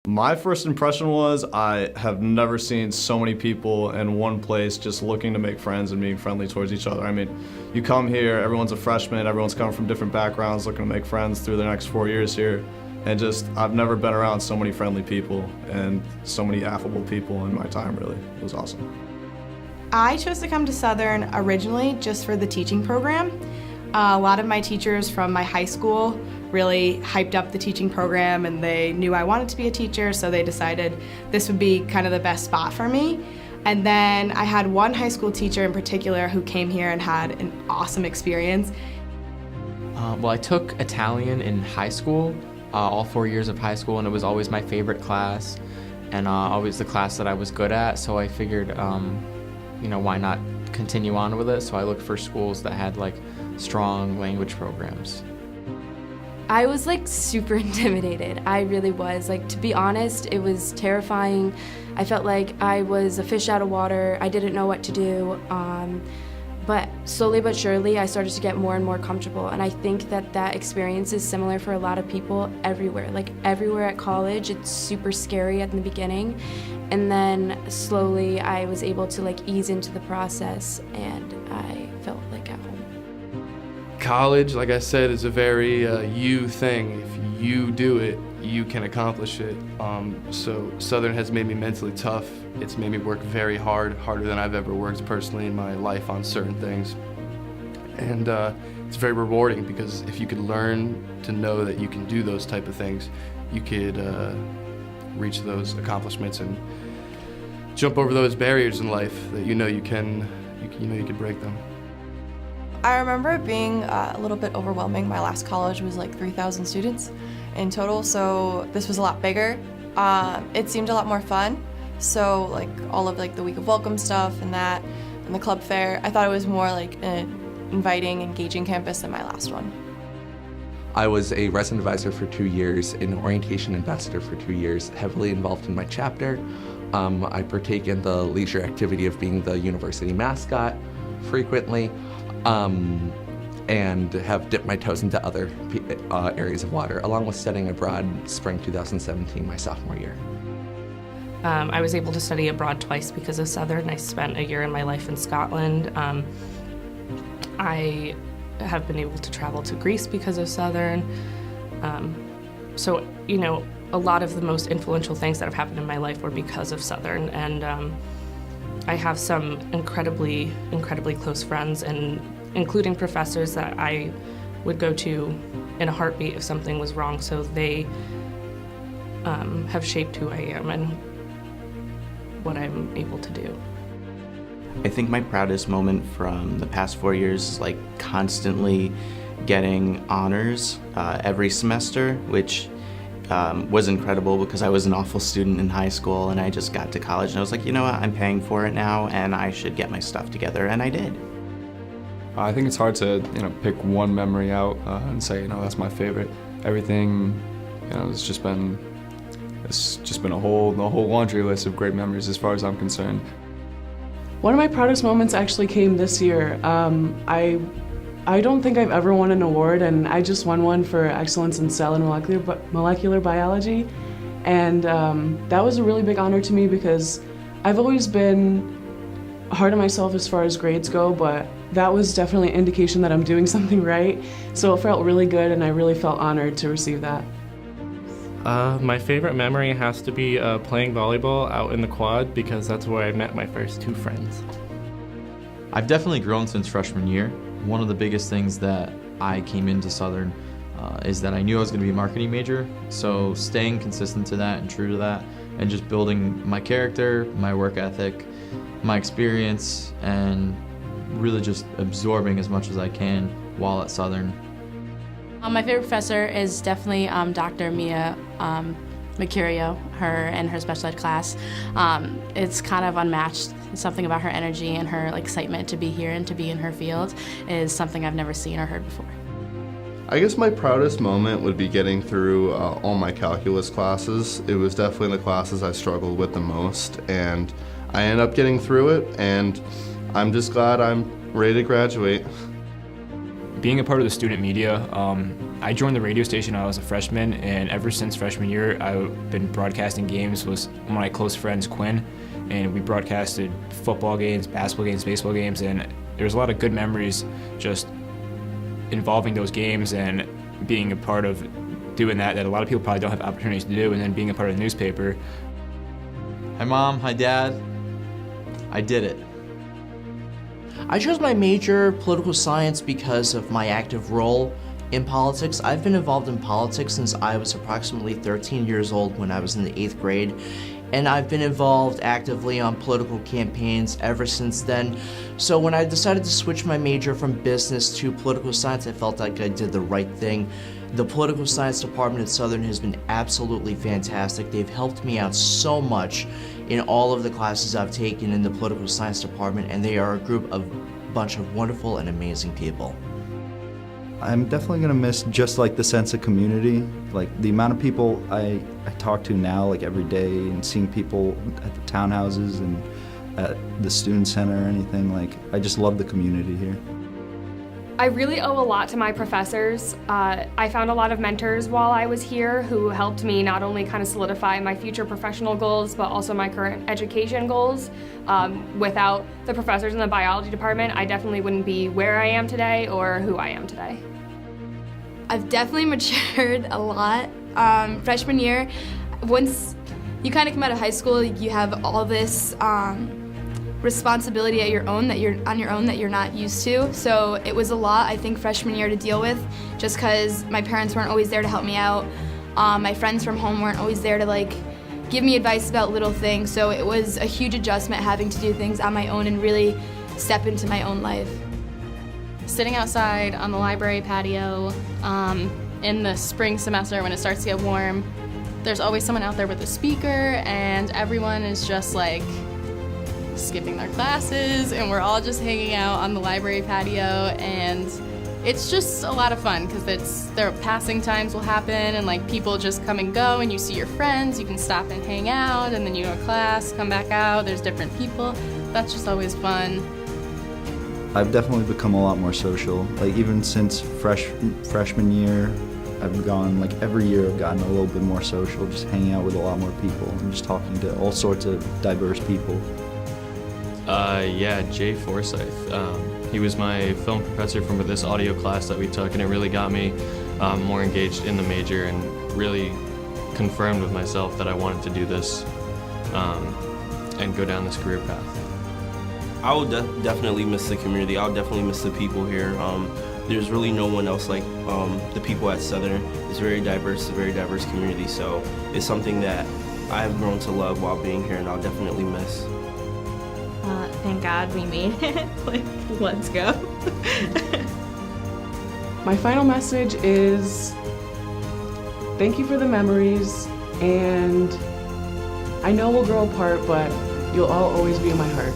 My first impression was I have never seen so many people in one place just looking to make friends and being friendly towards each other. I mean, you come here, everyone's a freshman, everyone's coming from different backgrounds, looking to make friends through the next 4 years here. And just, I've never been around so many friendly people and so many affable people in my time, really. It was awesome. I chose to come to Southern originally just for the teaching program. A lot of my teachers from my high school really hyped up the teaching program, and they knew I wanted to be a teacher, so they decided this would be kind of the best spot for me. And then I had one high school teacher in particular who came here and had an awesome experience. Well, I took Italian in high school, all 4 years of high school, and it was always my favorite class, and always the class that I was good at, so I figured, why not continue on with it? So I looked for schools that had strong language programs. I was super intimidated. I really was. To be honest, it was terrifying. I felt like I was a fish out of water. I didn't know what to do. But slowly but surely, I started to get more and more comfortable. And I think that experience is similar for a lot of people everywhere. Everywhere at college, it's super scary at the beginning. And then slowly, I was able to ease into the process, and I felt at home. College, like I said, is a very you thing. If you do it, you can accomplish it. So Southern has made me mentally tough. It's made me work very hard, harder than I've ever worked personally in my life on certain things. And it's very rewarding because if you could learn to know that you can do those type of things, you could reach those accomplishments and jump over those barriers in life that you know you can break them. I remember it being a little bit overwhelming. My last college was 3,000 students in total, so this was a lot bigger. It seemed a lot more fun. So all of the week of welcome stuff and that, and the club fair, I thought it was more an inviting, engaging campus than my last one. I was a resident advisor for 2 years, an orientation ambassador for 2 years, heavily involved in my chapter. I partake in the leisure activity of being the university mascot frequently. And have dipped my toes into other areas of water, along with studying abroad spring 2017, my sophomore year. I was able to study abroad twice because of Southern. I spent a year in my life in Scotland. I have been able to travel to Greece because of Southern. So, a lot of the most influential things that have happened in my life were because of Southern, and I have some incredibly, incredibly close friends, and including professors that I would go to in a heartbeat if something was wrong. So they have shaped who I am and what I'm able to do. I think my proudest moment from the past 4 years is constantly getting honors every semester, which was incredible because I was an awful student in high school, and I just got to college and I was like, you know what, I'm paying for it now and I should get my stuff together, and I did. I think it's hard to pick one memory out and say that's my favorite. Everything it's just been a whole laundry list of great memories as far as I'm concerned. One of my proudest moments actually came this year. I don't think I've ever won an award, and I just won one for excellence in cell and molecular biology. And that was a really big honor to me because I've always been hard on myself as far as grades go, but that was definitely an indication that I'm doing something right. So it felt really good, and I really felt honored to receive that. My favorite memory has to be playing volleyball out in the quad because that's where I met my first 2 friends. I've definitely grown since freshman year. One of the biggest things that I came into Southern is that I knew I was going to be a marketing major, so staying consistent to that and true to that, and just building my character, my work ethic, my experience, and really just absorbing as much as I can while at Southern. My favorite professor is definitely Dr. Mia Mercurio, her and her special ed class. It's kind of unmatched. Something about her energy and her excitement to be here and to be in her field is something I've never seen or heard before. I guess my proudest moment would be getting through all my calculus classes. It was definitely the classes I struggled with the most, and I ended up getting through it, and I'm just glad I'm ready to graduate. being a part of the student media, I joined the radio station when I was a freshman, and ever since freshman year, I've been broadcasting games with one of my close friends, Quinn, and we broadcasted football games, basketball games, baseball games, and there was a lot of good memories just involving those games and being a part of doing that a lot of people probably don't have opportunities to do, and then being a part of the newspaper. Hi Mom, hi Dad. I did it. I chose my major, political science, because of my active role in politics. I've been involved in politics since I was approximately 13 years old when I was in the 8th grade, and I've been involved actively on political campaigns ever since then. So when I decided to switch my major from business to political science, I felt like I did the right thing. The political science department at Southern has been absolutely fantastic. They've helped me out so much in all of the classes I've taken in the political science department, and they are a bunch of wonderful and amazing people. I'm definitely gonna miss just like the sense of community, like the amount of people I talk to now, like every day, and seeing people at the townhouses and at the student center or anything. Like, I just love the community here. I really owe a lot to my professors. I found a lot of mentors while I was here who helped me not only kind of solidify my future professional goals, but also my current education goals. Without the professors in the biology department, I definitely wouldn't be where I am today or who I am today. I've definitely matured a lot. Freshman year, once you kind of come out of high school, you have all this responsibility at your own that you're not used to. So it was a lot, I think, freshman year to deal with, just because my parents weren't always there to help me out. My friends from home weren't always there to like give me advice about little things. So it was a huge adjustment having to do things on my own and really step into my own life. Sitting outside on the library patio in the spring semester when it starts to get warm, there's always someone out there with a speaker, and everyone is just like skipping their classes, and we're all just hanging out on the library patio, and it's just a lot of fun because their passing times will happen, and like people just come and go, and you see your friends, you can stop and hang out, and then you go to class, come back out, there's different people. That's just always fun. I've definitely become a lot more social. Like, even since freshman year, I've gone, like, every year I've gotten a little bit more social, just hanging out with a lot more people and just talking to all sorts of diverse people. Yeah, Jay Forsyth. He was my film professor from this audio class that we took, and it really got me more engaged in the major and really confirmed with myself that I wanted to do this and go down this career path. I will definitely miss the community. I'll definitely miss the people here. There's really no one else like the people at Southern. It's a very diverse community, so it's something that I have grown to love while being here, and I'll definitely miss. Thank God we made it. Like, let's go. My final message is thank you for the memories, and I know we'll grow apart, but you'll all always be in my heart.